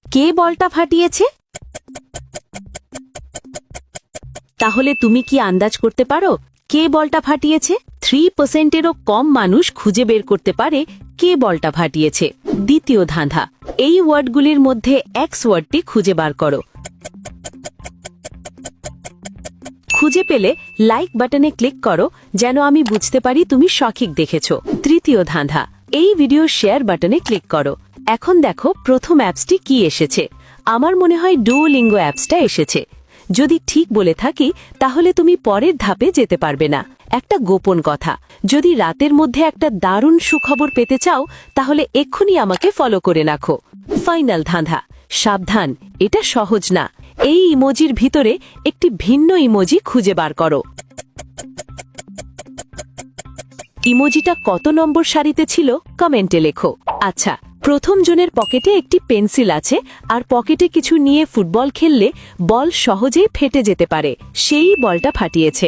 কে বলটা ফাটিয়েছে? তাহলে তুমি কি আন্দাজ করতে পারো কে বলটা ফাটিয়েছে? 3%-এরও কম মানুষ খুঁজে বের করতে পারে কে বলটা ফাটিয়েছে। দ্বিতীয় ধাঁধা, এই ওয়ার্ডগুলির মধ্যে এক্স ওয়ার্ডটি খুঁজে বার করো। খুঁজে পেলে লাইক বাটনে ক্লিক করো, যেন আমি বুঝতে পারি তুমি সঠিক দেখেছো। তৃতীয় ধাঁধা, এই ভিডিও শেয়ার বাটনে ক্লিক করো। এখন দেখো প্রথম অ্যাপসটি কি এসেছে। আমার মনে হয় ডুওলিঙ্গো অ্যাপসটা এসেছে। যদি ঠিক বলে থাকি তাহলে তুমি পরের ধাপে যেতে পারবে না। একটা গোপন কথা, যদি রাতের মধ্যে একটা দারুণ সুখবর পেতে চাও তাহলে এক্ষুনি আমাকে ফলো করে রাখো। ফাইনাল ধাঁধা, সাবধান, এটা সহজ না। এই ইমোজির ভিতরে একটি ভিন্ন ইমোজি খুঁজে বার করো। ইমোজিটা কত নম্বর সারিতে ছিল কমেন্টে লেখো। আচ্ছা, প্রথম জনের পকেটে একটি পেন্সিল আছে আর পকেটে কিছু নিয়ে ফুটবল খেললে বল সহজেই ফেটে যেতে পারে। সেই বলটা ফাটিয়েছে।